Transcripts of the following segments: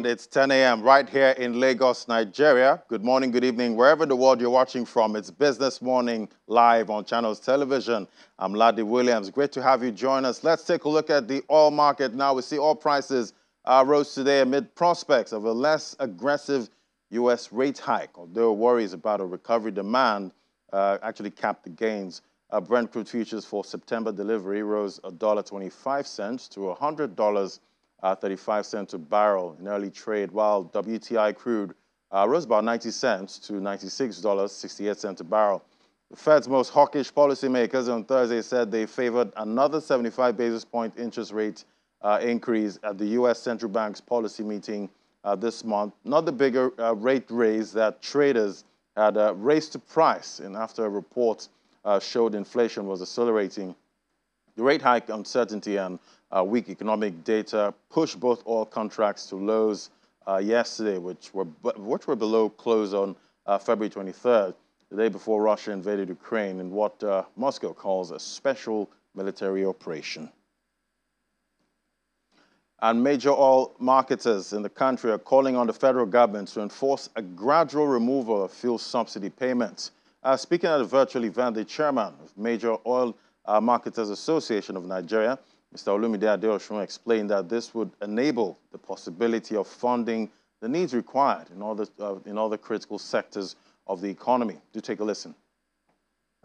And it's 10 a.m. right here in Lagos, Nigeria. Good morning, good evening, wherever in the world you're watching from. It's Business Morning live on Channels Television. I'm Ladi Williams. Great to have you join us. Let's take a look at the oil market now. We see oil prices rose today amid prospects of a less aggressive U.S. rate hike, although worries about a recovery demand actually capped the gains. Brent crude futures for September delivery rose $1.25 to $100. 35 cents a barrel in early trade, while WTI crude rose about 90 cents to $96.68 a barrel. The Fed's most hawkish policymakers on Thursday said they favored another 75 basis point interest rate increase at the U.S. Central Bank's policy meeting this month, not the bigger rate raise that traders had raced to price and after a report showed inflation was accelerating. The rate hike uncertainty and weak economic data pushed both oil contracts to lows yesterday, which were below close on February 23rd, the day before Russia invaded Ukraine in what Moscow calls a special military operation. And major oil marketers in the country are calling on the federal government to enforce a gradual removal of fuel subsidy payments. Speaking at a virtual event, the chairman of Major Oil Marketers Association of Nigeria, Mr. Olumide Adeosun, explained that this would enable the possibility of funding the needs required in all the critical sectors of the economy. Do take a listen.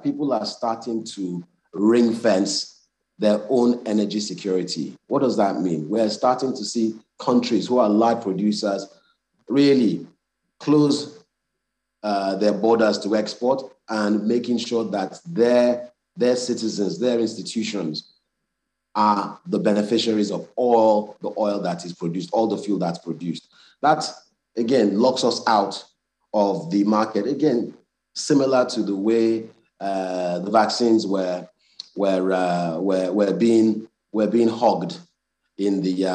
People are starting to ring fence their own energy security. What does that mean? We're starting to see countries who are large producers really close their borders to export and making sure that their citizens, their institutions are the beneficiaries of all the oil that is produced, all the fuel that's produced. That, again, locks us out of the market. Again, similar to the way the vaccines were being hogged in the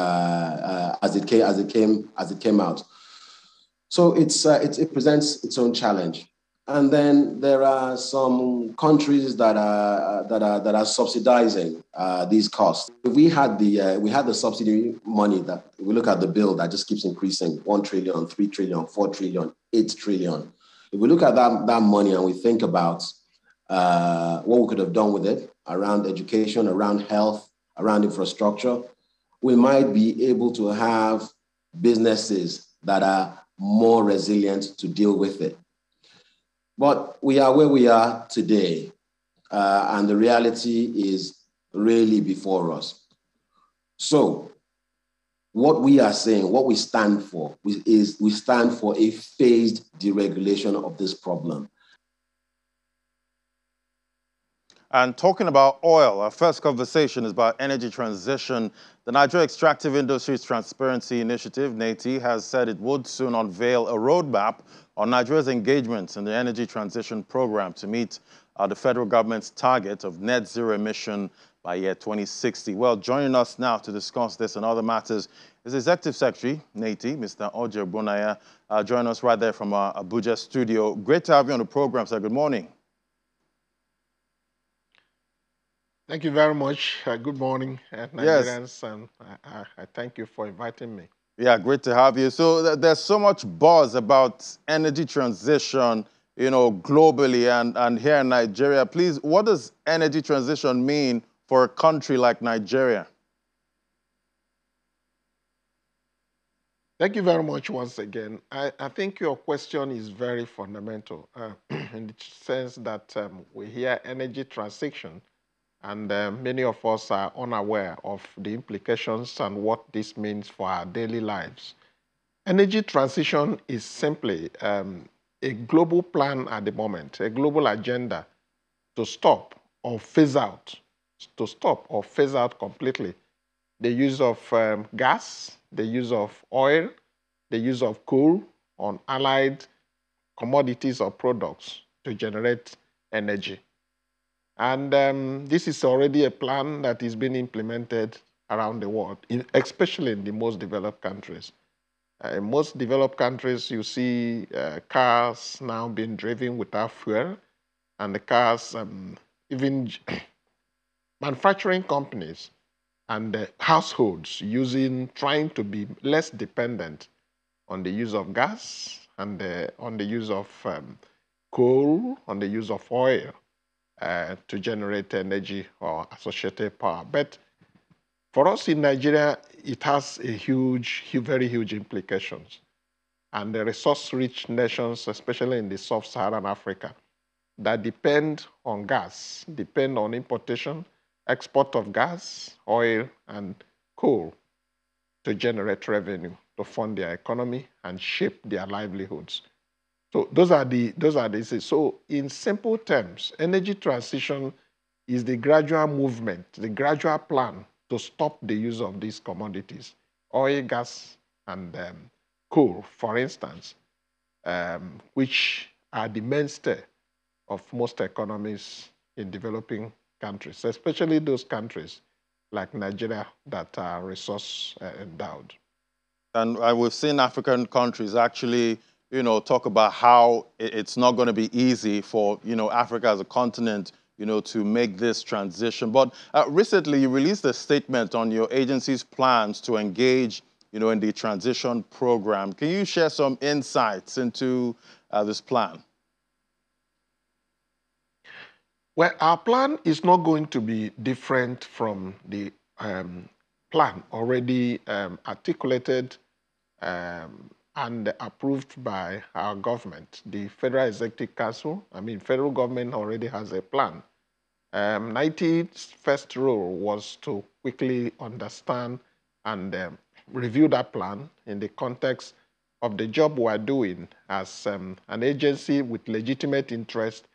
as it came out. So it presents its own challenge. And then there are some countries that are subsidizing these costs. If we had the subsidy money that we look at the bill that just keeps increasing, 1 trillion, 3 trillion, 4 trillion, 8 trillion. If we look at that money and we think about what we could have done with it around education, around health, around infrastructure, we might be able to have businesses that are more resilient to deal with it. But we are where we are today, and the reality is really before us. So what we are saying, what we stand for, is we stand for a phased deregulation of this problem. And talking about oil, our first conversation is about energy transition. The Nigeria Extractive Industries Transparency Initiative, NATI, has said it would soon unveil a roadmap on Nigeria's engagements in the energy transition program to meet the federal government's target of net zero emission by year 2060. Well, joining us now to discuss this and other matters is Executive Secretary, NATI, Mr. Oje Ogbonnaya, joining us right there from our Abuja studio. Great to have you on the program, sir. Good morning. Thank you very much. Good morning, Nigerians, yes. And I thank you for inviting me. Yeah, great to have you. So there's so much buzz about energy transition, globally and here in Nigeria. Please, what does energy transition mean for a country like Nigeria? Thank you very much once again. I think your question is very fundamental in the sense that we hear energy transition, and many of us are unaware of the implications and what this means for our daily lives. Energy transition is simply a global plan at the moment, a global agenda to stop or phase out completely the use of gas, the use of oil, the use of coal on allied commodities or products to generate energy. And this is already a plan that is being implemented around the world, especially in the most developed countries. In most developed countries, you see cars now being driven without fuel, and the cars, even manufacturing companies and households trying to be less dependent on the use of gas, and on the use of coal, on the use of oil to generate energy or associated power. But for us in Nigeria, it has a very huge implications. And the resource-rich nations, especially in the sub-Saharan Africa, that depend on gas, depend on importation, export of gas, oil, and coal to generate revenue, to fund their economy and shape their livelihoods. So those are the so in simple terms, energy transition is the gradual movement, the gradual plan to stop the use of these commodities, oil, gas, and coal, for instance, which are the mainstay of most economies in developing countries, especially those countries like Nigeria that are resource endowed. And we've seen African countries actually, talk about how it's not going to be easy for, Africa as a continent, to make this transition. But recently you released a statement on your agency's plans to engage, in the transition program. Can you share some insights into this plan? Well, our plan is not going to be different from the plan already articulated and approved by our government, the Federal Executive Council. I mean, federal government already has a plan. 90's first role was to quickly understand and review that plan in the context of the job we're doing as an agency with legitimate interest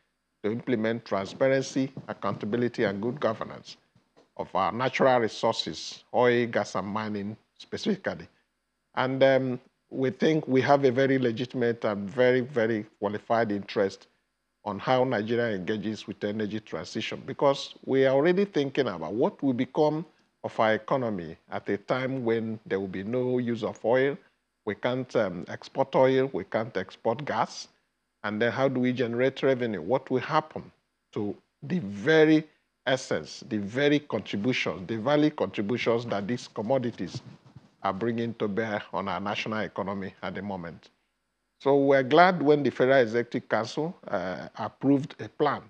to implement transparency, accountability, and good governance of our natural resources, oil, gas, and mining specifically. And we think we have a very legitimate and very, very qualified interest on how Nigeria engages with energy transition, because we are already thinking about what will become of our economy at a time when there will be no use of oil. We can't export oil, we can't export gas. And then how do we generate revenue? What will happen to the very essence, the very contributions, the value contributions that these commodities are bringing to bear on our national economy at the moment? So we're glad when the Federal Executive Council approved a plan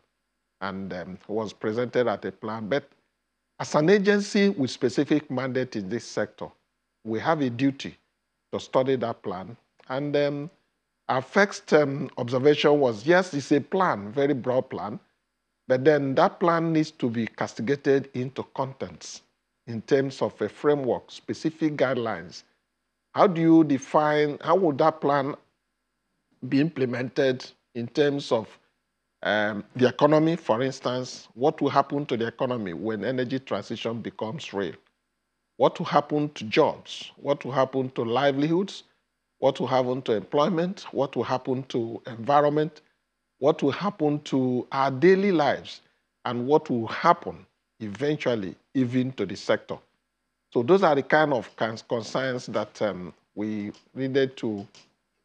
and was presented at a plan. But as an agency with specific mandate in this sector, we have a duty to study that plan. And our first observation was, yes, it's a plan, very broad plan, but then that plan needs to be castigated into contents in terms of a framework, specific guidelines. How do you define, how would that plan be implemented in terms of the economy, for instance? What will happen to the economy when energy transition becomes real? What will happen to jobs? What will happen to livelihoods? What will happen to employment? What will happen to environment? What will happen to our daily lives? And what will happen eventually even to the sector? So those are the kind of concerns that we needed to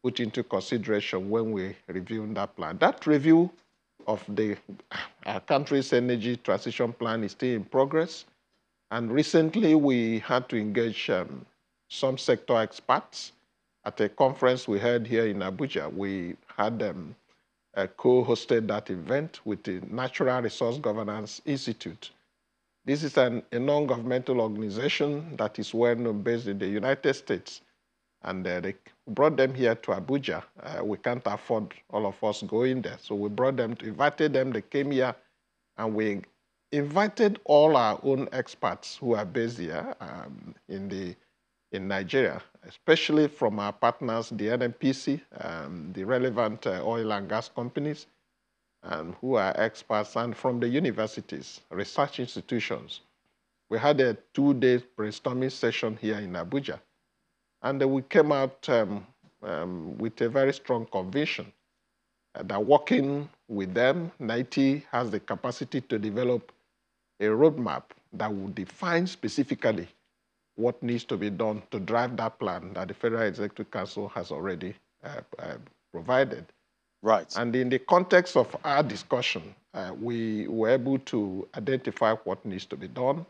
put into consideration when we reviewed that plan. That review of our country's energy transition plan is still in progress. And recently we had to engage some sector experts at a conference we had here in Abuja. We had co-hosted that event with the Natural Resource Governance Institute. This is a non-governmental organization that is well known based in the United States. And they brought them here to Abuja. We can't afford all of us going there. So we invited them, they came here, and we invited all our own experts who are based here in Nigeria, especially from our partners, the NNPC, the relevant oil and gas companies, who are experts, and from the universities, research institutions. We had a 2-day brainstorming session here in Abuja, and we came out with a very strong conviction that working with them, NITI has the capacity to develop a roadmap that will define specifically what needs to be done to drive that plan that the Federal Executive Council has already provided. Right. And in the context of our discussion, we were able to identify what needs to be done,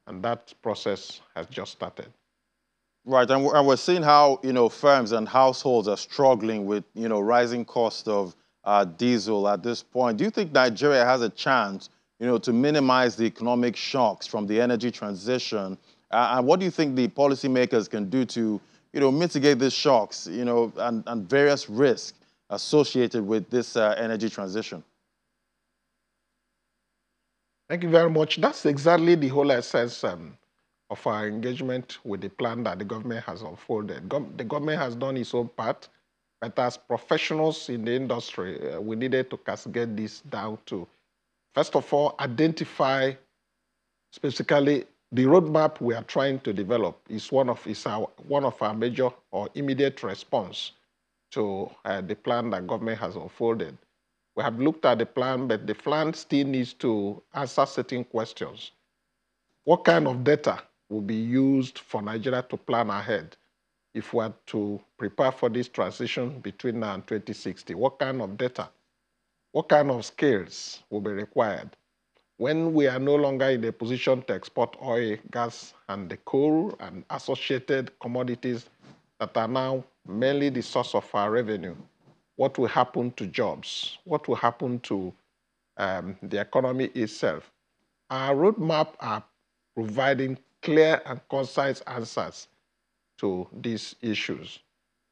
and that process has just started. Right, and we're seeing how, firms and households are struggling with, rising cost of diesel at this point. Do you think Nigeria has a chance, to minimize the economic shocks from the energy transition? And what do you think the policymakers can do to, mitigate these shocks, and various risks associated with this energy transition? Thank you very much. That's exactly the whole essence of our engagement with the plan that the government has unfolded. The government has done its own part, but as professionals in the industry, we needed to cascade this down to, first of all, identify specifically the roadmap we are trying to develop is one of our major or immediate response to the plan that government has unfolded. We have looked at the plan, but the plan still needs to answer certain questions. What kind of data will be used for Nigeria to plan ahead if we are to prepare for this transition between now and 2060? What kind of data? What kind of skills will be required? When we are no longer in a position to export oil, gas, and the coal and associated commodities that are now mainly the source of our revenue, what will happen to jobs? What will happen to the economy itself? Our roadmap are providing clear and concise answers to these issues.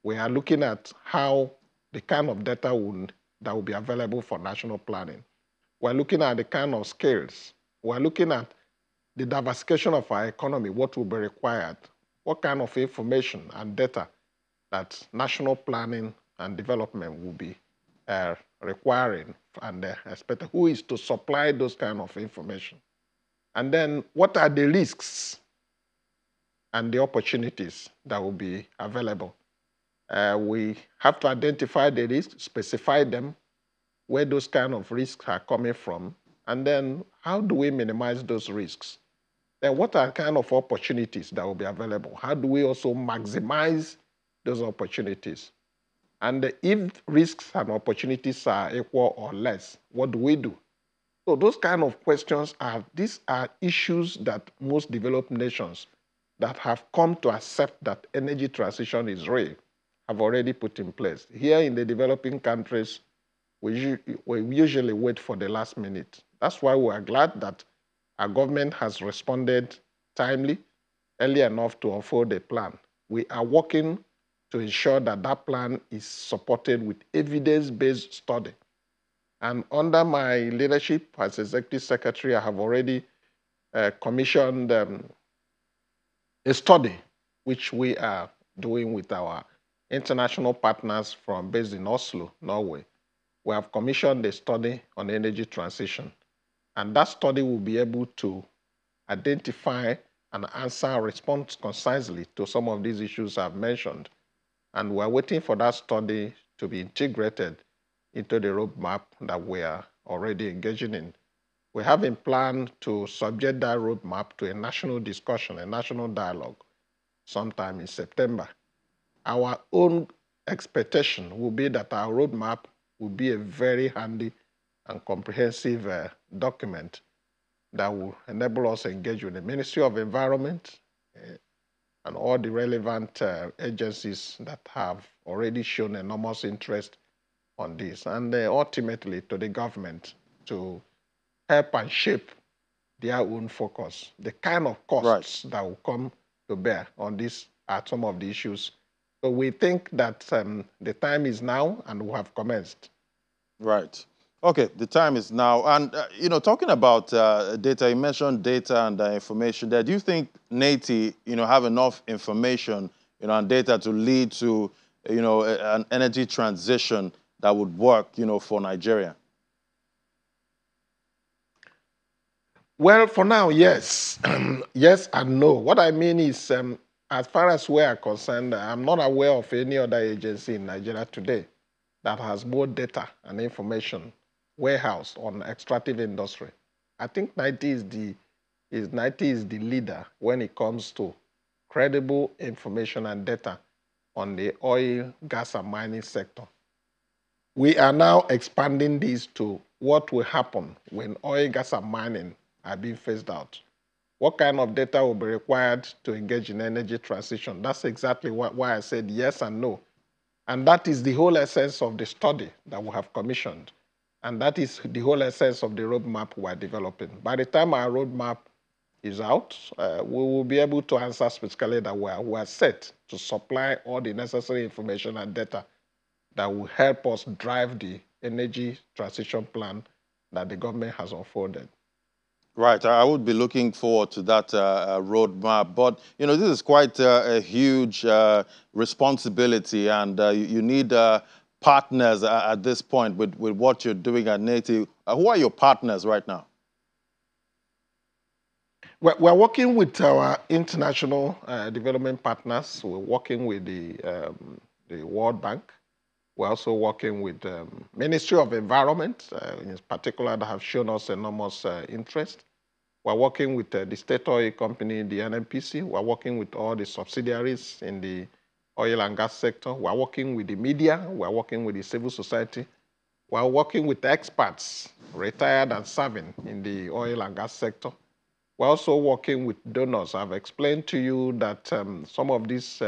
We are looking at how the kind of data that will be available for national planning. We're looking at the kind of skills. We're looking at the diversification of our economy, what will be required, what kind of information and data that national planning and development will be requiring and expecting, who is to supply those kind of information. And then what are the risks and the opportunities that will be available? We have to identify the risks, specify them, where those kind of risks are coming from, and then how do we minimize those risks? Then what are kind of opportunities that will be available? How do we also maximize those opportunities? And if risks and opportunities are equal or less, what do we do? So those kind of questions these are issues that most developed nations that have come to accept that energy transition is real have already put in place. Here in the developing countries, we usually wait for the last minute. That's why we are glad that our government has responded timely, early enough to unfold a plan. We are working to ensure that that plan is supported with evidence-based study. And under my leadership as Executive Secretary, I have already commissioned a study, which we are doing with our international partners based in Oslo, Norway. We have commissioned a study on energy transition. And that study will be able to identify and answer and respond concisely to some of these issues I've mentioned. And we're waiting for that study to be integrated into the roadmap that we are already engaging in. We have a plan to subject that roadmap to a national discussion, a national dialogue, sometime in September. Our own expectation will be that our roadmap will be a very handy and comprehensive document that will enable us to engage with the Ministry of Environment and all the relevant agencies that have already shown enormous interest on this, and ultimately to the government to help and shape their own focus. The kind of costs that will come to bear on this are some of the issues. So we think that the time is now and we have commenced. Right. Okay, the time is now. And, talking about data, you mentioned data and information there. Do you think NATI, have enough information, and data to lead to, an energy transition that would work, for Nigeria? Well, for now, yes. Yes and no. What I mean is, as far as we are concerned, I'm not aware of any other agency in Nigeria today that has more data and information warehouse on extractive industry. I think NATI is the leader when it comes to credible information and data on the oil, gas, and mining sector. We are now expanding this to what will happen when oil, gas, and mining are being phased out. What kind of data will be required to engage in energy transition? That's exactly why I said yes and no. And that is the whole essence of the study that we have commissioned. And that is the whole essence of the roadmap we're developing. By the time our roadmap is out, we will be able to answer specifically that we're set to supply all the necessary information and data that will help us drive the energy transition plan that the government has unfolded. Right, I would be looking forward to that roadmap. But, you know, this is quite a huge responsibility, and you need partners at this point with what you're doing at Native. Who are your partners right now? We're working with our international development partners. We're working with the World Bank. We're also working with the Ministry of Environment, in particular, that have shown us enormous interest. We're working with the state oil company, the NNPC. We're working with all the subsidiaries in the oil and gas sector. We're working with the media. We're working with the civil society. We're working with experts, retired and serving in the oil and gas sector. We're also working with donors. I've explained to you that some of these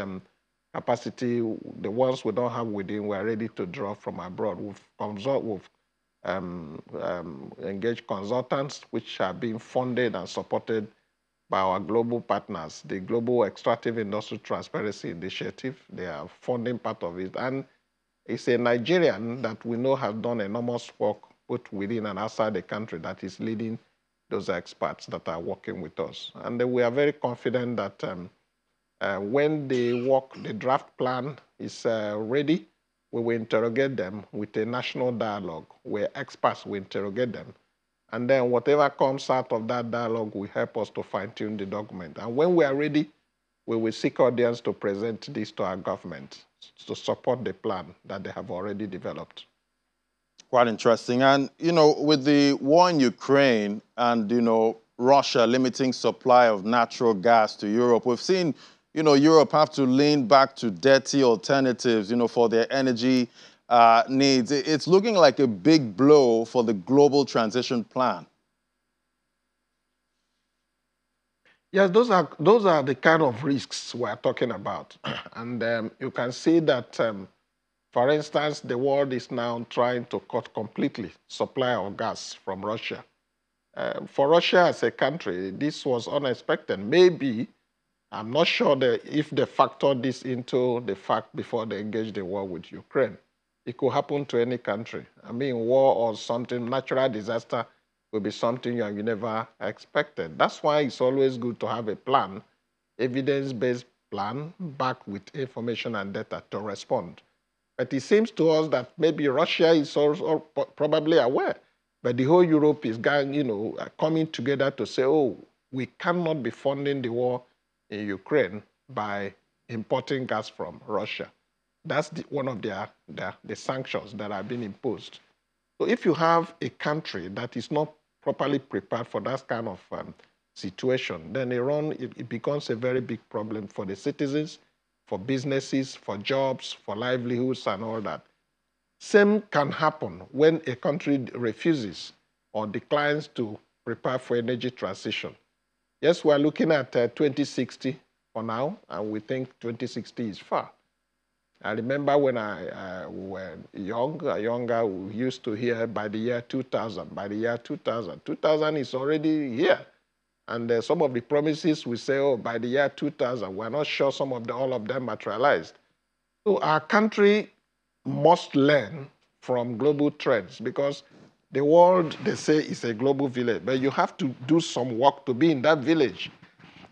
capacity, the ones we don't have within, we're ready to draw from abroad. We've engaged consultants which are being funded and supported by our global partners, the Global Extractive Industry Transparency Initiative. They are funding part of it. And it's a Nigerian that we know has done enormous work both within and outside the country that is leading those experts that are working with us. And we are very confident that when the draft plan is ready, we will interrogate them with a national dialogue where experts will interrogate them. And then whatever comes out of that dialogue will help us to fine-tune the document. And when we are ready, we will seek audience to present this to our government to support the plan that they have already developed. Quite interesting. And, you know, with the war in Ukraine and, you know, Russia limiting supply of natural gas to Europe, we've seen, you know, Europe have to lean back to dirty alternatives, you know, for their energy needs. It's looking like a big blow for the global transition plan. Yes, those are the kind of risks we're talking about. And you can see that, for instance, the world is now trying to cut completely supply of gas from Russia. For Russia as a country, this was unexpected. Maybe, I'm not sure if they factored this into the fact before they engaged the war with Ukraine. It could happen to any country. I mean, war or something, natural disaster will be something you never expected. That's why it's always good to have a plan, evidence-based plan, backed with information and data to respond. But it seems to us that maybe Russia is also probably aware, but the whole Europe is coming together to say, oh, we cannot be funding the war in Ukraine by importing gas from Russia. That's one of the sanctions that have been imposed. So if you have a country that is not properly prepared for that kind of situation, then it becomes a very big problem for the citizens, for businesses, for jobs, for livelihoods, and all that. Same can happen when a country refuses or declines to prepare for energy transition. Yes, we're looking at 2060 for now, and we think 2060 is far. I remember when I was younger, we used to hear by the year 2000, by the year 2000. 2000 is already here. And some of the promises we say, oh, by the year 2000, we're not sure all of them materialized. So our country must learn from global trends because the world, they say, is a global village, but you have to do some work to be in that village.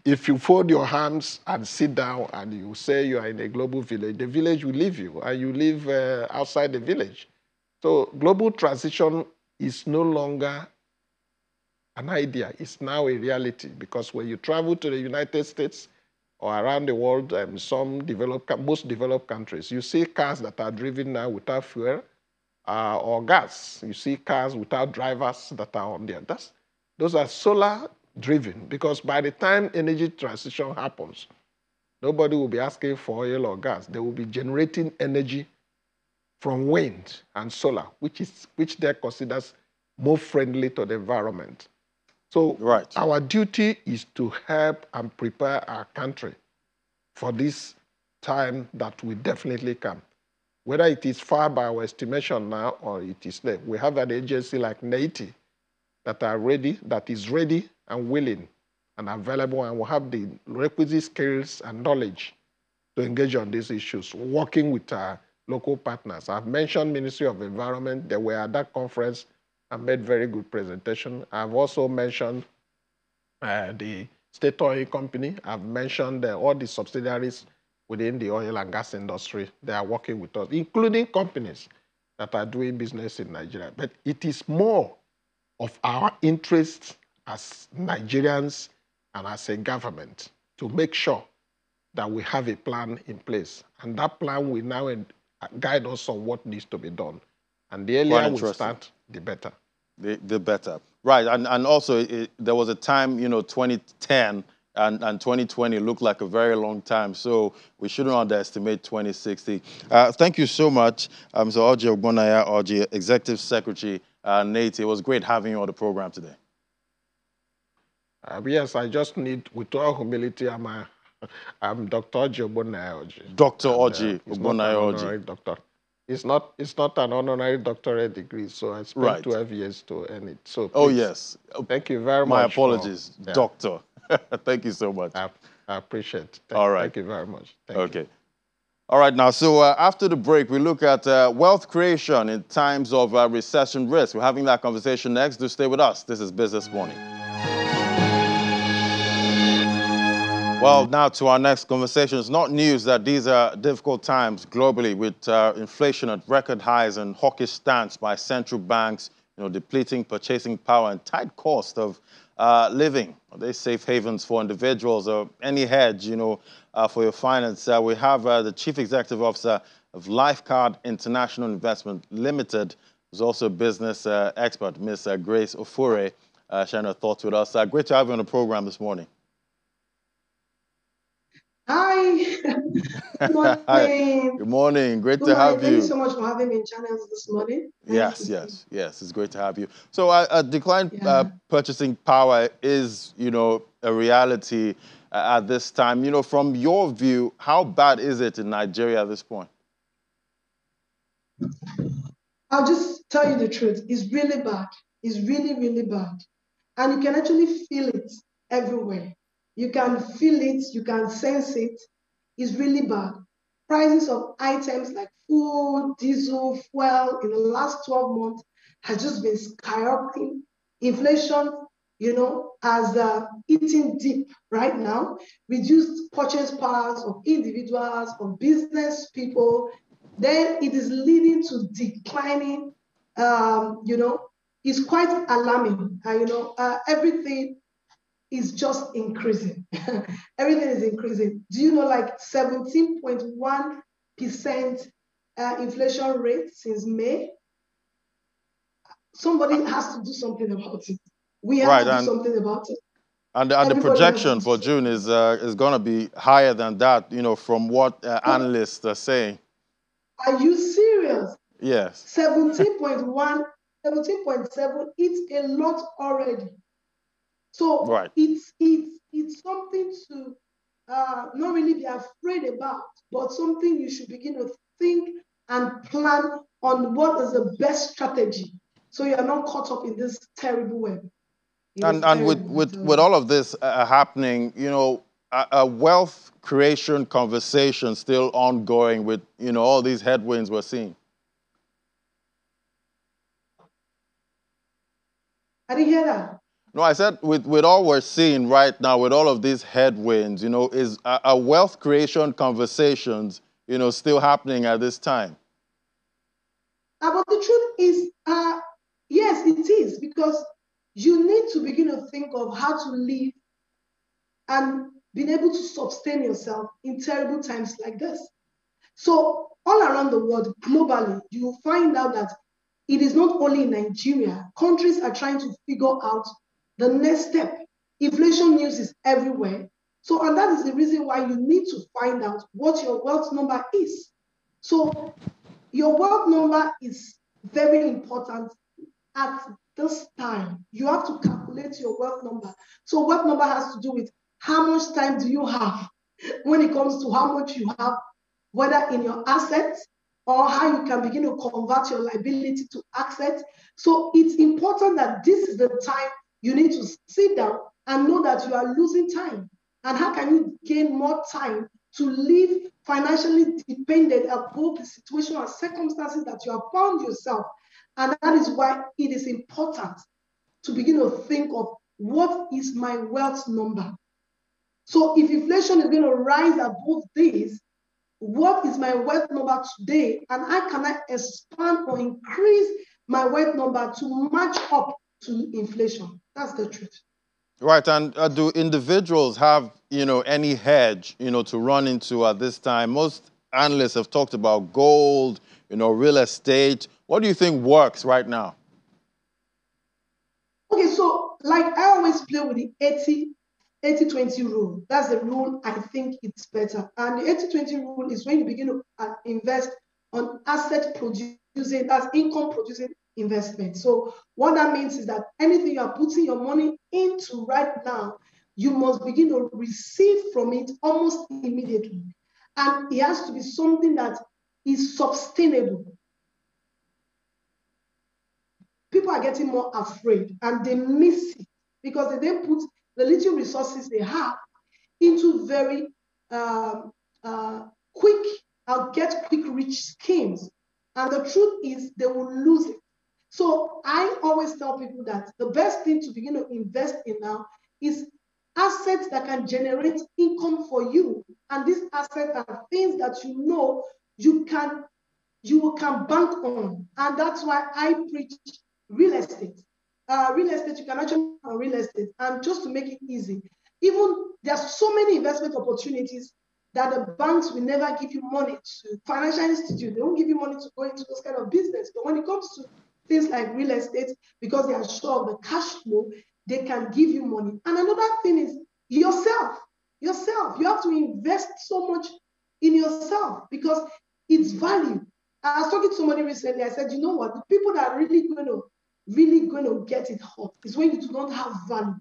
If you fold your hands and sit down and you say you are in a global village, the village will leave you and you live outside the village. So global transition is no longer an idea. It's now a reality because when you travel to the United States or around the world, most developed countries, you see cars that are driven now without fuel or gas. You see cars without drivers that are on there. Those are solar-driven because by the time energy transition happens, nobody will be asking for oil or gas. They will be generating energy from wind and solar, which they consider more friendly to the environment. So Right. our duty is to help and prepare our country for this time that will definitely come. Whether it is far by our estimation now or it is late, we have an agency like NATI that is ready and willing and available, and will have the requisite skills and knowledge to engage on these issues, working with our local partners. I've mentioned Ministry of Environment. They were at that conference and made very good presentation. I've also mentioned the State Oil Company. I've mentioned all the subsidiaries within the oil and gas industry. They are working with us, including companies that are doing business in Nigeria. But it is more of our interest as Nigerians and as a government to make sure that we have a plan in place. And that plan will now guide us on what needs to be done. And the earlier we start, the better. The better. Right. And also, there was a time, 2010 and 2020 looked like a very long time. So we shouldn't underestimate 2060. Thank you so much, Mr. Orji Ogbonnaya, Orji, Executive Secretary, Nate. It was great having you on the program today. Yes, I just need, with all humility, I'm Dr. Orji Ogbonnaya Orji. Dr. Orji Ogbonnaya Orji. Doctor. It's not an honorary doctorate degree, so I spent 12 years to earn it. So please, oh, yes. Thank you very much. My apologies, Doctor. Thank you so much. I appreciate it. All right. Thank you very much. Thank you. All right, now, so after the break, we look at wealth creation in times of recession risk. We're having that conversation next. Do stay with us. This is Business Morning. Well, now to our next conversation. It's not news that these are difficult times globally with inflation at record highs and hawkish stance by central banks, depleting purchasing power and tight cost of living. Are they safe havens for individuals or any hedge, for your finance? We have the Chief Executive Officer of Lifeguard International Investment Limited, who's also a business expert, Ms. Grace Ofure, sharing her thoughts with us. Great to have you on the program this morning. Hi. Good morning. Hi. Good morning. Great to have you. Thank you so much for having me in channels this morning. Yes. It's great to have you. So a declined purchasing power is, a reality at this time. From your view, how bad is it in Nigeria at this point? I'll just tell you the truth. It's really bad. It's really, really bad. And you can actually feel it everywhere. You can feel it, you can sense it. It's really bad. Prices of items like food, diesel, fuel in the last 12 months has just been skyrocketing. Inflation, has eaten deep right now, reduced purchase powers of individuals, of business people. Then it is leading to declining, it's quite alarming. Everything is just increasing. Everything is increasing. Do you know, like 17.1% inflation rate since May? Somebody has to do something about it. We have to do something about it. And the projection for June is going to be higher than that, from what analysts are saying. Are you serious? Yes. 17.1, 17.7, it's a lot already. So it's something to not really be afraid about, but something you should begin to think and plan on what is the best strategy, so you are not caught up in this terrible web. And with all of this happening, a wealth creation conversation still ongoing with all these headwinds we're seeing. I didn't hear that. No, I said with all we're seeing right now, with all of these headwinds, is a wealth creation conversations, still happening at this time? But the truth is, yes, it is, because you need to begin to think of how to live and being able to sustain yourself in terrible times like this. So all around the world, globally, you will find out that it is not only in Nigeria. Countries are trying to figure out the next step. Inflation news is everywhere. So, and that is the reason why you need to find out what your wealth number is. So your wealth number is very important at this time. You have to calculate your wealth number. So wealth number has to do with how much time do you have when it comes to how much you have, whether in your assets or how you can begin to convert your liability to assets. So it's important that this is the time you need to sit down and know that you are losing time. And how can you gain more time to live financially dependent upon the situation and circumstances that you have found yourself? And that is why it is important to begin to think of what is my wealth number. So if inflation is going to rise above this, what is my wealth number today? And how can I expand or increase my wealth number to match up to inflation? That's the truth. Right, and do individuals have, any hedge, to run into at this time? Most analysts have talked about gold, real estate. What do you think works right now? Okay, so like I always play with the 80-20 rule. That's the rule I think it's better. And the 80-20 rule is when you begin to invest on asset producing, that's income producing investment. So what that means is that anything you are putting your money into right now, you must begin to receive from it almost immediately. And it has to be something that is sustainable. People are getting more afraid and they miss it because they then put the little resources they have into very quick, I'll get quick rich schemes. And the truth is they will lose it. So I always tell people that the best thing to begin to invest in now is assets that can generate income for you. And these assets are things that you can bank on. And that's why I preach real estate. Real estate, you can actually on real estate. And just to make it easy, even there's so many investment opportunities that the banks will never give you money to. Financial institutes, they won't give you money to go into those kind of business. But when it comes to things like real estate, because they are sure of the cash flow, they can give you money. And another thing is yourself. You have to invest so much in yourself because it's value. I was talking to somebody recently. I said, you know what? The people that are really going to get it hot is when you do not have value.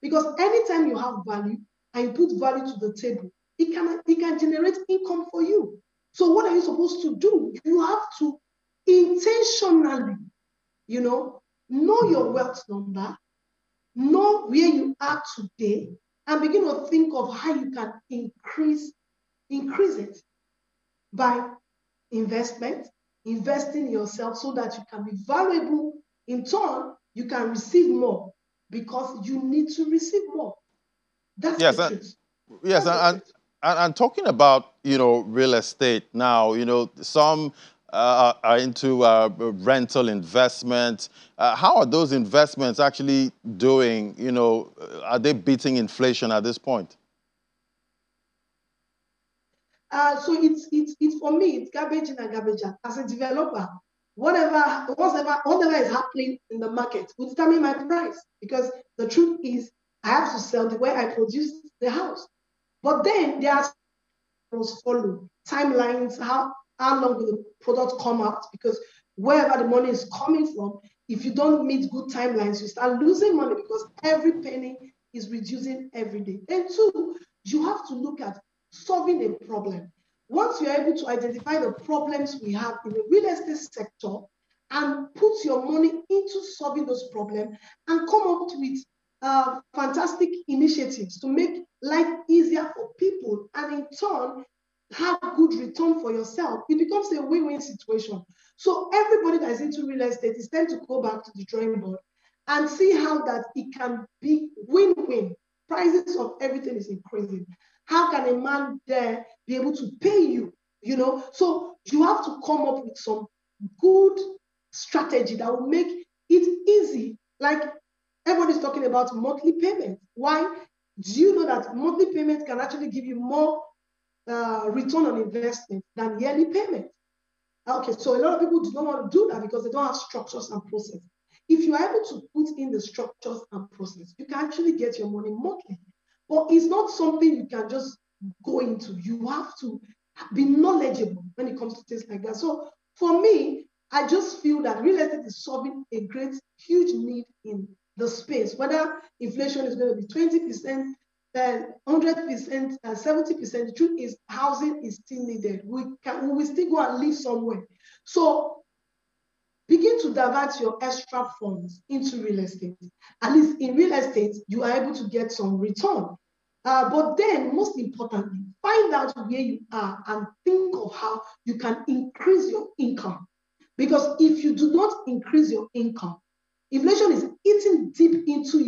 Because anytime you have value and you put value to the table, it can generate income for you. So what are you supposed to do? You have to intentionally, know your wealth number, know where you are today, and begin to think of how you can increase it by investing in yourself so that you can be valuable. In turn, you can receive more because you need to receive more. That's the truth. Yes, and talking about, real estate now, some are into rental investment. How are those investments actually doing? Are they beating inflation at this point? So it's for me, it's garbage in and garbage out. As a developer, whatever is happening in the market will determine my price because the truth is I have to sell the way I produce the house. But then there are must follow timelines, how long will the product come out? Because wherever the money is coming from, if you don't meet good timelines, you start losing money because every penny is reducing every day. And two, you have to look at solving a problem. Once you're able to identify the problems we have in the real estate sector and put your money into solving those problems and come up with fantastic initiatives to make life easier for people and in turn have good return for yourself, it becomes a win-win situation. So everybody that is into real estate is tend to go back to the drawing board and see how that it can be win-win. Prices of everything is increasing. How can a man there be able to pay you? So you have to come up with some good strategy that will make it easy. Like everybody's talking about monthly payments. Why? Do you know that monthly payments can actually give you more return on investment than yearly payment? Okay, so a lot of people do not want to do that because they don't have structures and process. If you are able to put in the structures and process, you can actually get your money monthly. But it's not something you can just go into. You have to be knowledgeable when it comes to things like that. So for me, I just feel that real estate is solving a great, huge need in the space. Whether inflation is going to be 20%, 100%, 70%, the truth is housing is still needed. We will still go and live somewhere. So begin to divert your extra funds into real estate. At least in real estate, you are able to get some return. But then, most importantly, find out where you are and think of how you can increase your income. Because if you do not increase your income, inflation is eating deep into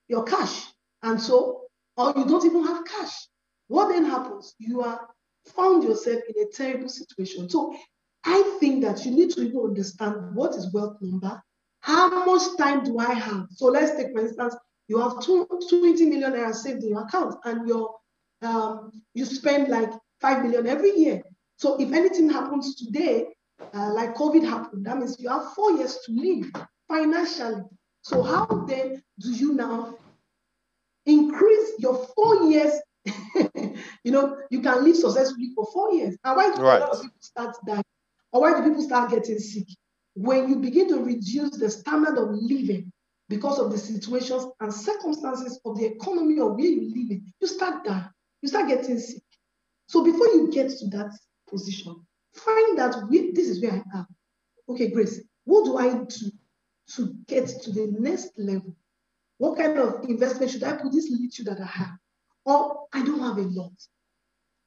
your cash. And so, or you don't even have cash. What then happens? You are found yourself in a terrible situation. So I think that you need to even understand what is wealth number. How much time do I have? So let's take, for instance, you have 20 million naira saved in your account and you spend like 5 million every year. So if anything happens today, like COVID happened, that means you have 4 years to live financially. So how then do you now increase your 4 years? You can live successfully for 4 years. And why do a lot of people start dying? Or why do people start getting sick? When you begin to reduce the standard of living because of the situations and circumstances of the economy of where you live in, you start dying. You start getting sick. So before you get to that position, find out this is where I am. Okay, Grace, what do I do to get to the next level? What kind of investment should I put this little that I have? Or I don't have a lot.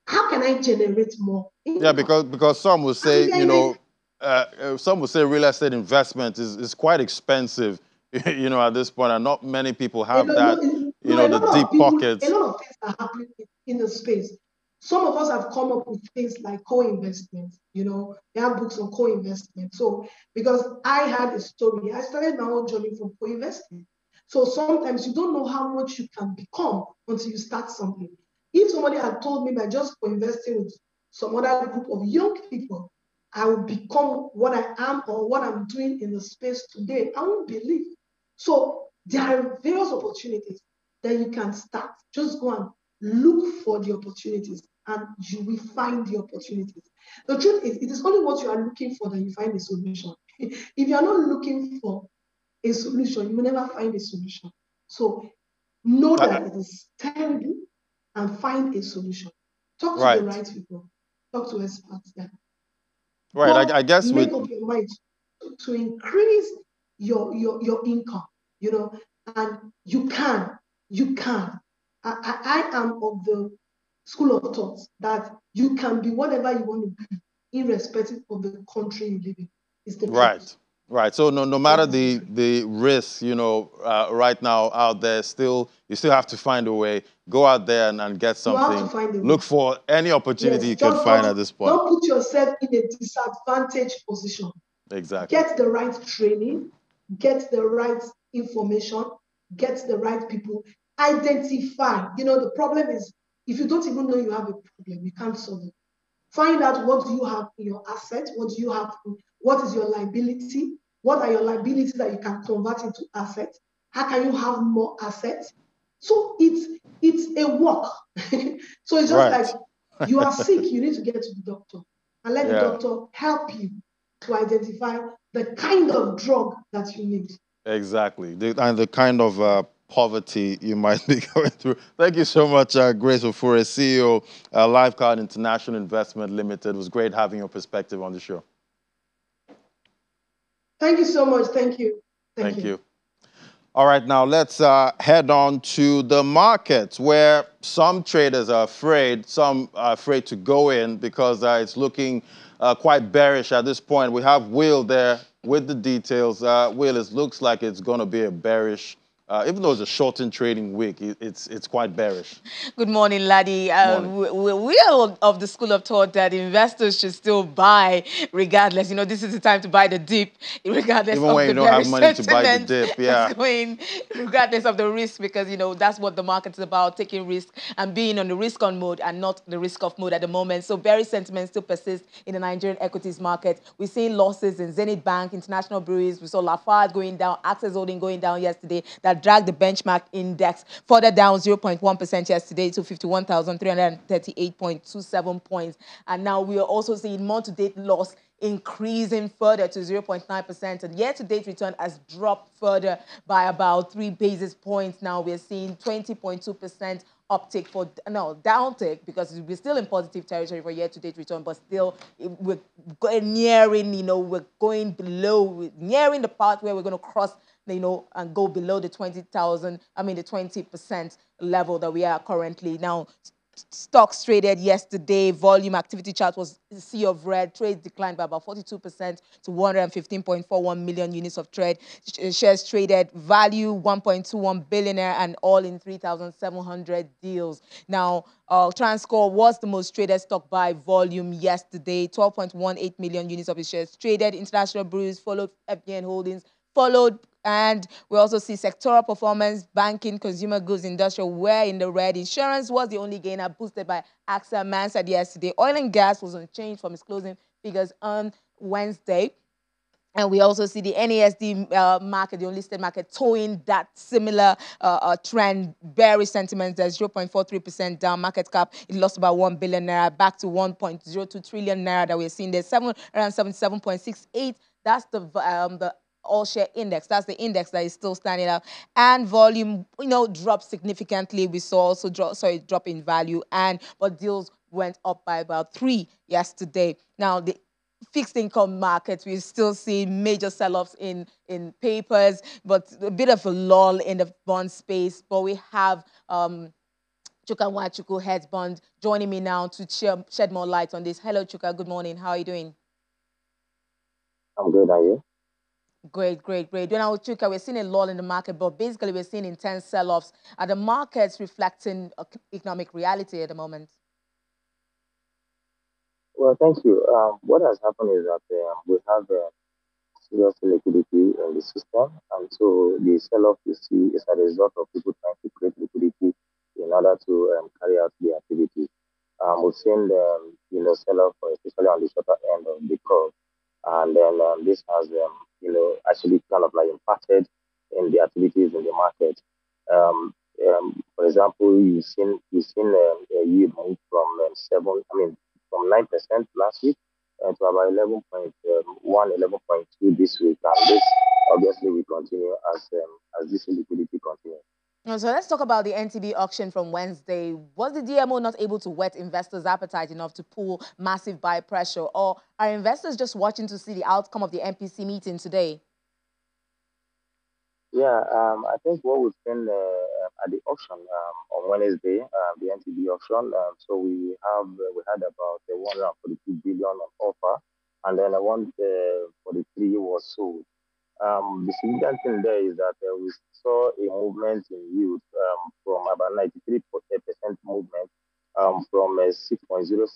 How can I generate more income? Yeah, because some will say, some will say real estate investment is quite expensive, at this point, and not many people have the deep pockets. A lot of things are happening in the space. Some of us have come up with things like co-investment. They have books on co-investment. So, because I had a story, I started my own journey from co-investment. So sometimes you don't know how much you can become until you start something. If somebody had told me by just co-investing with some other group of young people, I will become what I am or what I'm doing in the space today, I won't believe. So there are various opportunities that you can start. Just go and look for the opportunities and you will find the opportunities. The truth is, it is only what you are looking for that you find a solution. If you are not looking for a solution, you will never find a solution. So know that it is terrible and find a solution. Talk to the right people. Talk to experts there. Right. I guess make up your mind to increase your income, and you can. I am of the school of thought that you can be whatever you want to be, irrespective of the country you live in. It's the truth. Right. So no matter the risk, right now out there, you still have to find a way. Go out there and get something. You have to find a way. Look for any opportunity you can find at this point. Don't put yourself in a disadvantaged position. Exactly. Get the right training, get the right information, get the right people. Identify. The problem is if you don't even know you have a problem, you can't solve it. Find out what do you have in your asset, what is your liability, what are your liabilities that you can convert into assets, how can you have more assets. So it's a work. So it's just like you are sick, you need to get to the doctor and let the doctor help you to identify the kind of drug that you need. Exactly, and the kind of poverty you might be going through. Thank you so much, Grace Ofure, CEO, Lifeguard International Investment Limited. It was great having your perspective on the show. Thank you so much. Thank you. Thank you. All right, now let's head on to the markets where some traders are afraid, some are afraid to go in because it's looking quite bearish at this point. We have Will there with the details. Will, it looks like it's going to be a bearish. Even though it's a shortened trading week, it's quite bearish. Good morning, Laddie. We are of the school of thought that investors should still buy regardless. This is the time to buy the dip, regardless even of when the you don't have money to buy the dip, that's going, regardless of the risk, because that's what the market's about: taking risk and being on the risk-on mode and not the risk-off mode at the moment. So bearish sentiment still persists in the Nigerian equities market. We're seeing losses in Zenith Bank, International Breweries. We saw Lafayette going down, Access Holding going down yesterday. That that dragged the benchmark index further down 0.1% yesterday to 51,338.27 points. And now we are also seeing month-to-date loss increasing further to 0.9%. And year-to-date return has dropped further by about 3 basis points. Now we're seeing 20.2% uptick downtick, because we're still in positive territory for year-to-date return, but still we're nearing, we're going below, we're nearing the part where we're going to cross, and go below the 20% level that we are currently. Now, stocks traded yesterday, volume activity chart was a sea of red. Trades declined by about 42% to 115.41 million units of trade. Shares traded value 1.21 billionaire and all in 3,700 deals. Now, Transcore was the most traded stock by volume yesterday. 12.18 million units of its shares traded. International Breweries followed. FBN Holdings followed. And we also see sectoral performance, banking, consumer goods, industrial were in the red. Insurance was the only gainer, boosted by AXA Mansard yesterday. Oil and gas was unchanged from its closing figures on Wednesday. And we also see the NASD market, the unlisted market, towing that similar trend. Bearish sentiment, there's 0.43% down. Market cap, it lost about 1 billion naira, back to 1.02 trillion naira that we're seeing there. 777.68. That's the all-share index. That's the index that is still standing out. And volume, dropped significantly. We saw also drop in value, but deals went up by about 3 yesterday. Now, the fixed income markets, we're still seeing major sell-offs in papers, but a bit of a lull in the bond space. But we have Chuka Nwachukwu, Heads Bond, joining me now to shed more light on this. Hello, Chuka. Good morning. How are you doing? I'm good. Are you? Great. Now, Chuka, we're seeing a lull in the market, but basically we're seeing intense sell-offs. Are the markets reflecting economic reality at the moment? Well, thank you. What has happened is that we have serious liquidity in the system, and so the sell-off you see is a result of people trying to create liquidity in order to carry out the activity. We've seen the sell-off, especially on the shorter end of the curve, and then this has actually kind of like impacted in the activities in the market. For example, you've seen a yield move from 9% last week to about 11.2 this week, and this obviously will continue as this liquidity continues. So let's talk about the NTB auction from Wednesday. Was the DMO not able to whet investors' appetite enough to pull massive buy pressure, or are investors just watching to see the outcome of the MPC meeting today? Yeah, I think what we've seen at the auction on Wednesday, the NTB auction. So we had about 142 billion on offer, and then 143 was sold. The significant thing there is that we saw a movement in yield from about 93% movement from 6.07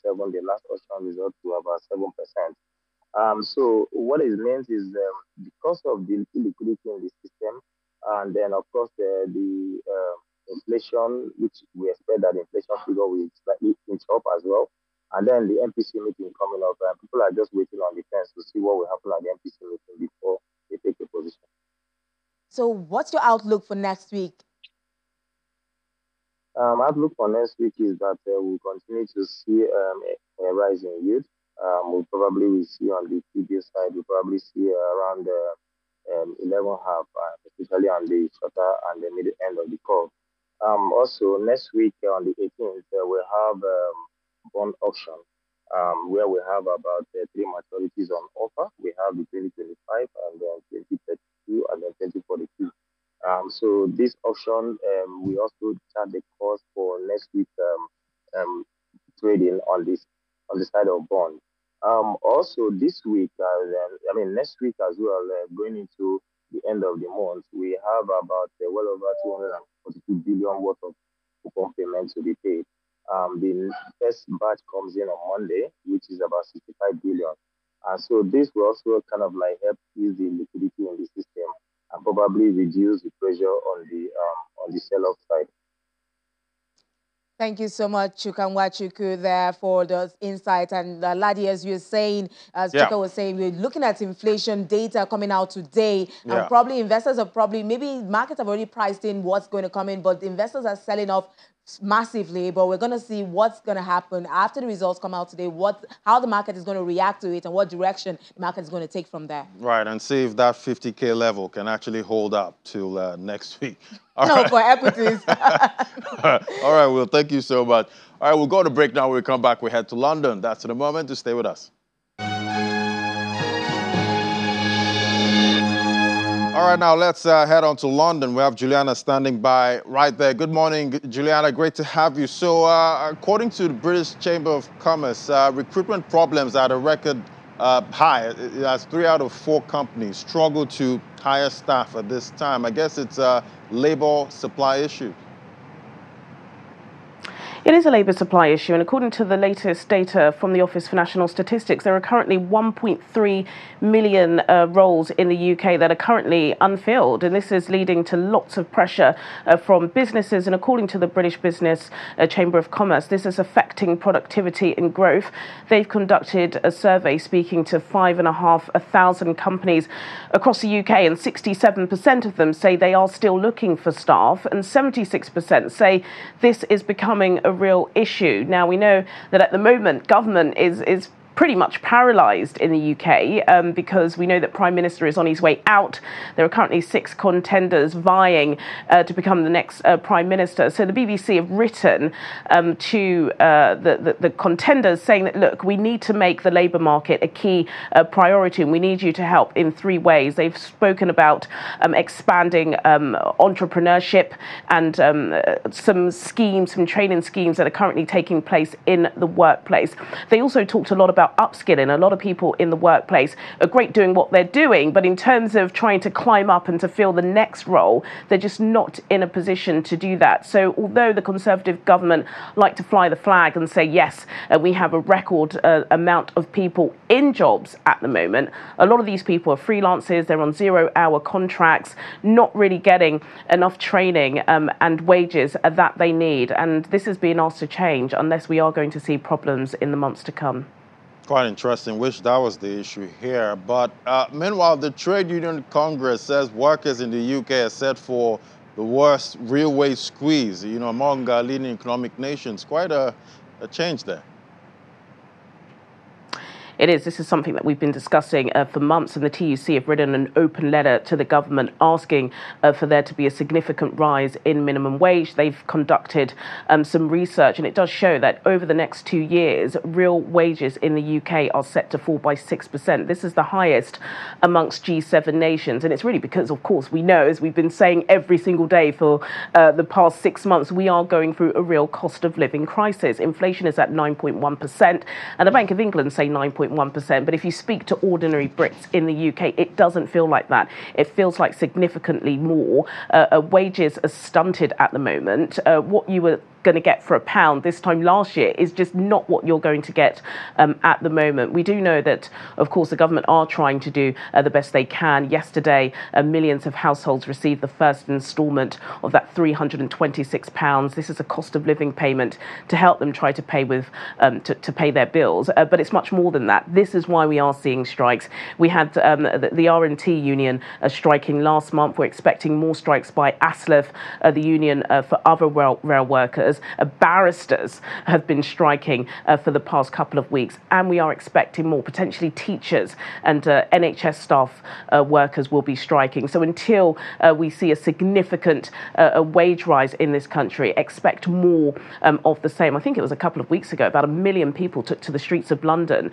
the last auction result to about 7%. So what it means is because of the illiquidity in the system, and then of course the inflation, which we expect that the inflation figure will slightly inch up as well, and then the MPC meeting coming up, people are just waiting on the fence to see what will happen at the MPC meeting before they take a position. So what's your outlook for next week? Outlook for next week is that we'll continue to see a rise in yield. Will see on the previous side, we'll probably see around 11 half, especially on the shorter and the middle end of the curve. Also, next week on the 18th, we'll have bond auction, where we have about 3 maturities on offer. We have the 2025 and then 2032 and then 2042. So this auction, we also chart the cost for next week trading on the side of bond. Also this week, next week as well, going into the end of the month, we have about well over 242 billion worth of coupon payments to be paid. The first batch comes in on Monday, which is about 65 billion. And so this will also kind of like help ease the liquidity in the system and probably reduce the pressure on the sell-off side. Thank you so much, Chukwuemeka, there for the insight. And Ladi, as you're saying, as Chuka was saying, we're looking at inflation data coming out today. And probably investors are maybe markets have already priced in what's going to come in, but the investors are selling off massively. But we're going to see what's going to happen after the results come out today, how the market is going to react to it and what direction the market is going to take from there. Right, and see if that 50K level can actually hold up till next week. For equities. All right, well, thank you so much. All right, we'll go to break now. When we come back, we head to London. That's the moment to stay with us. All right, now let's head on to London. We have Juliana standing by right there. Good morning, Juliana. Great to have you. So, according to the British Chamber of Commerce, recruitment problems are at a record high. As 3 out of 4 companies struggle to hire staff at this time. I guess it's a labor supply issue. It is a labour supply issue, and according to the latest data from the Office for National Statistics, there are currently 1.3 million roles in the UK that are currently unfilled, and this is leading to lots of pressure from businesses. And according to the British Business Chamber of Commerce, this is affecting productivity and growth. They've conducted a survey speaking to 5,500 companies across the UK, and 67% of them say they are still looking for staff, and 76% say this is becoming a real issue. Now, we know that at the moment, government is pretty much paralysed in the UK because we know that Prime Minister is on his way out. There are currently 6 contenders vying to become the next Prime Minister. So the BBC have written to the contenders saying that, look, we need to make the labour market a key priority, and we need you to help in 3 ways. They've spoken about expanding entrepreneurship and some training schemes that are currently taking place in the workplace. They also talked a lot about upskilling. A lot of people in the workplace are great doing what they're doing, but in terms of trying to climb up and to fill the next role, they're just not in a position to do that. So although the Conservative government like to fly the flag and say, yes, we have a record amount of people in jobs at the moment, a lot of these people are freelancers, they're on 0-hour contracts, not really getting enough training and wages that they need. And this is being asked to change unless we are going to see problems in the months to come. Quite interesting. Wish that was the issue here. But meanwhile, the Trade Union Congress says workers in the UK are set for the worst real wage squeeze, among leading economic nations. Quite a change there. It is. This is something that we've been discussing for months, and the TUC have written an open letter to the government asking for there to be a significant rise in minimum wage. They've conducted some research, and it does show that over the next 2 years, real wages in the UK are set to fall by 6%. This is the highest amongst G7 nations, and it's really because, of course, we know, as we've been saying every single day for the past 6 months, we are going through a real cost of living crisis. Inflation is at 9.1%, and the Bank of England say 9.1%. But if you speak to ordinary Brits in the UK, it doesn't feel like that. It feels like significantly more. Wages are stunted at the moment. What you were going to get for £1 this time last year is just not what you're going to get at the moment. We do know that, of course, the government are trying to do the best they can. Yesterday, millions of households received the first instalment of that £326. This is a cost of living payment to help them try to pay with to pay their bills. But it's much more than that. This is why we are seeing strikes. We had the R&T union striking last month. We're expecting more strikes by ASLEF, the union for other rail workers. Barristers have been striking for the past couple of weeks, and we are expecting more. Potentially teachers and NHS staff workers will be striking. So until we see a significant wage rise in this country, expect more of the same. I think it was a couple of weeks ago, about 1 million people took to the streets of London,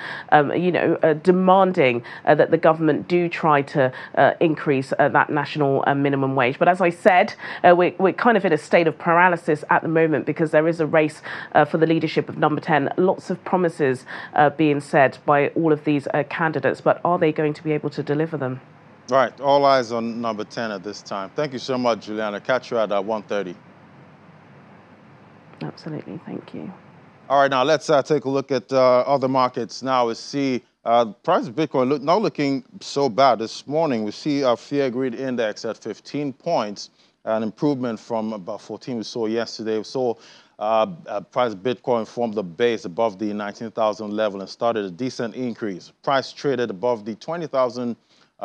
demanding that the government do try to increase that national minimum wage. But as I said, we're kind of in a state of paralysis at the moment, because there is a race for the leadership of Number 10. Lots of promises being said by all of these candidates, but are they going to be able to deliver them? Right. All eyes on Number 10 at this time. Thank you so much, Juliana. Catch you at 1:30. Absolutely. Thank you. All right. Now let's take a look at other markets now. We see price of Bitcoin not looking so bad this morning. We see our fear greed index at 15 points. An improvement from about 14 we saw yesterday. We saw Price of Bitcoin formed the base above the 19,000 level and started a decent increase. Price traded above the 20,000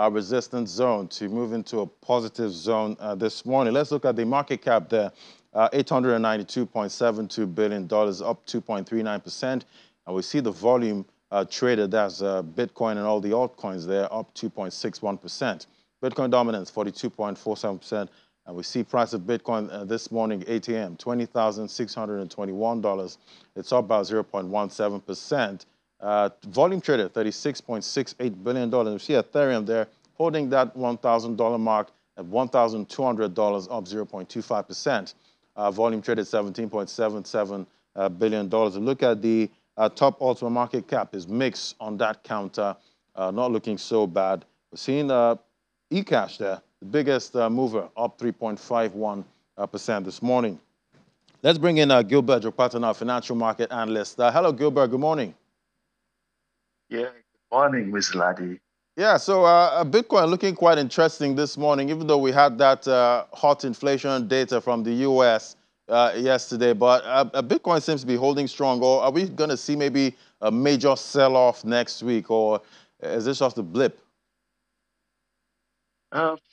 resistance zone to move into a positive zone this morning. Let's look at the market cap there. $892.72 billion, up 2.39%. And we see the volume traded as Bitcoin and all the altcoins there, up 2.61%. Bitcoin dominance, 42.47%. And we see price of Bitcoin this morning, 8 a.m., $20,621. It's up about 0.17%. Volume traded, $36.68 billion. We see Ethereum there holding that $1,000 mark at $1,200, up 0.25%. Volume traded $17.77 billion. Look at the top ultimate market cap is mixed on that counter, not looking so bad. We're seeing eCash there, the biggest mover, up 3.51% this morning. Let's bring in Gilbert Jopatan, our financial market analyst. Hello, Gilbert. Good morning. Yeah, good morning, Ms. Ladi. Yeah, so Bitcoin looking quite interesting this morning, even though we had that hot inflation data from the U.S. Yesterday. But Bitcoin seems to be holding strong. Or are we going to see maybe a major sell-off next week? Or is this just a blip?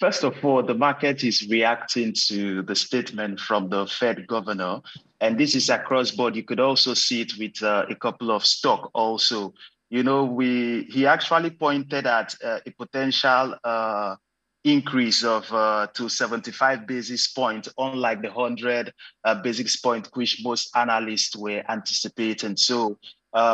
First of all, the market is reacting to the statement from the Fed governor, and this is across board. You could also see it with a couple of stock also. You know, he actually pointed at a potential increase of to 75 basis points, unlike the 100 basis point which most analysts were anticipating. So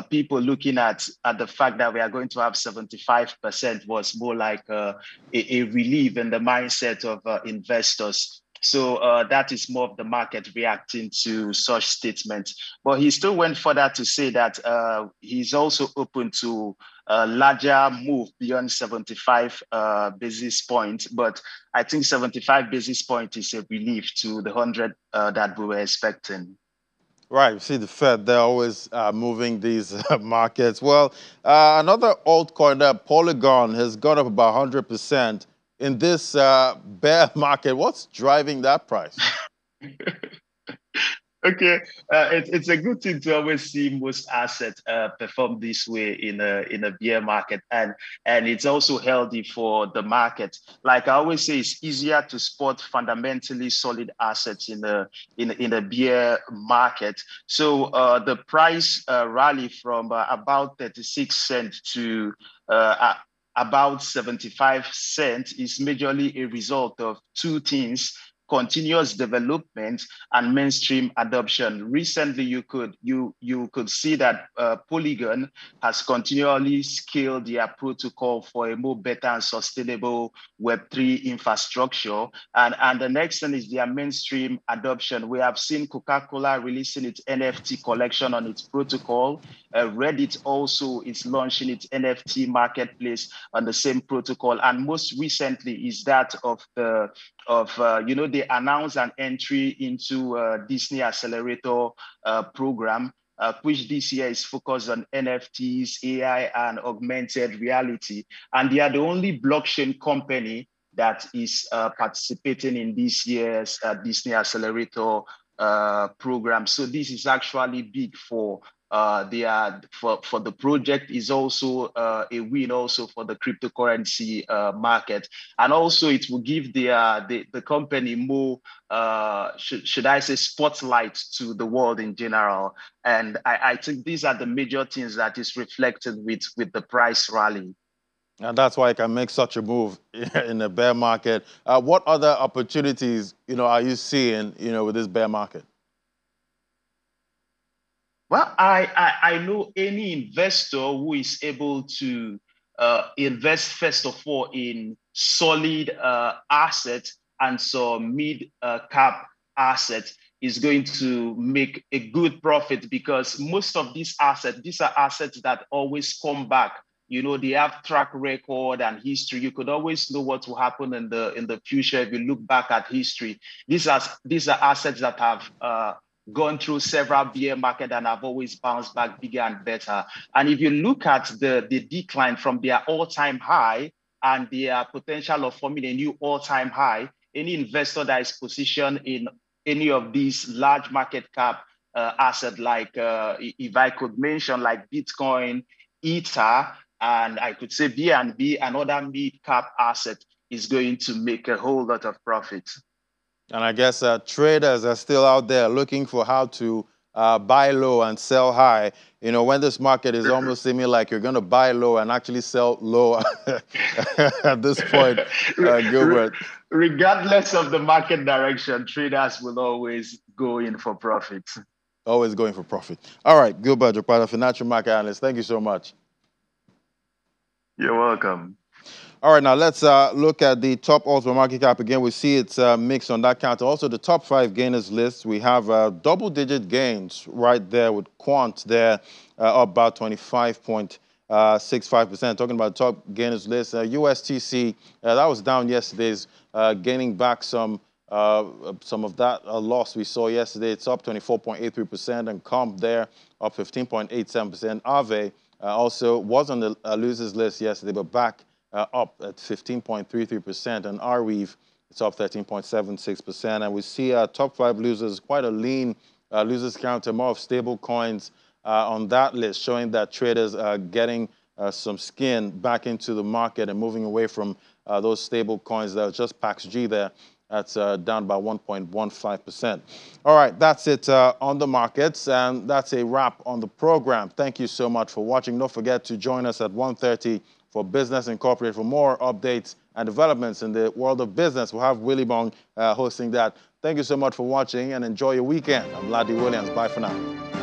people looking at the fact that we are going to have 75% was more like a relief in the mindset of investors. So that is more of the market reacting to such statements. But he still went further to say that he's also open to a larger move beyond 75 basis points. But I think 75 basis points is a relief to the 100 that we were expecting. Right, you see the Fed, they're always moving these markets. Well, another altcoin, Polygon, has gone up about 100%. In this bear market, what's driving that price? Okay, it's a good thing to always see most assets perform this way in a bear market, and it's also healthy for the market. Like I always say, it's easier to spot fundamentally solid assets in a bear market. So the price rally from about 36 cents to about 75 cents is majorly a result of two things: continuous development and mainstream adoption. Recently, you could see that Polygon has continually scaled their protocol for a more better and sustainable Web3 infrastructure. And the next thing is their mainstream adoption. We have seen Coca-Cola releasing its NFT collection on its protocol. Reddit also is launching its NFT marketplace on the same protocol. And most recently is that of they announced an entry into Disney Accelerator program, which this year is focused on NFTs, AI, and augmented reality. And they are the only blockchain company that is participating in this year's Disney Accelerator program. So this is actually big for the project. Is also a win also for the cryptocurrency market, and also it will give the company more should I say spotlight to the world in general. And I think these are the major things that is reflected with the price rally. And that's why I can make such a move in a bear market. What other opportunities are you seeing with this bear market? Well, I know any investor who is able to invest, first of all, in solid assets and some mid-cap assets is going to make a good profit, because most of these are assets that always come back. They have track record and history. You could always know what will happen in the future if you look back at history. These are assets that have gone through several bear markets and have always bounced back bigger and better. And if you look at the decline from their all-time high and their potential of forming a new all-time high, any investor that is positioned in any of these large market cap asset like, if I could mention, like Bitcoin, Ether, and I could say BNB, another mid-cap asset, is going to make a whole lot of profit. And I guess traders are still out there looking for how to buy low and sell high. You know, when this market is almost seeming like you're going to buy low and actually sell low at this point, Gilbert. Regardless of the market direction, traders will always go in for profit. Always going for profit. All right, Gilbert, you're part of financial market analyst. Thank you so much. You're welcome. All right, now let's look at the top ultimate market cap again. We see it's mixed on that count. Also, the top 5 gainers list, we have double-digit gains right there with Quant there, up about 25.65%. Talking about the top gainers list, USTC, that was down yesterday's, gaining back some of that loss we saw yesterday. It's up 24.83%, and Comp there up 15.87%. Aave also was on the losers list yesterday, but back up at 15.33%, and Arweave, it's up 13.76%. And we see top 5 losers, quite a lean losers counter, more of stable coins on that list, showing that traders are getting some skin back into the market and moving away from those stable coins that are just PAXG there. That's down by 1.15%. All right, that's it on the markets, and that's a wrap on the program. Thank you so much for watching. Don't forget to join us at 1:30 for Business Incorporated for more updates and developments in the world of business. We'll have Willie Bong hosting that. Thank you so much for watching, and enjoy your weekend. I'm Ladi Williams. Bye for now.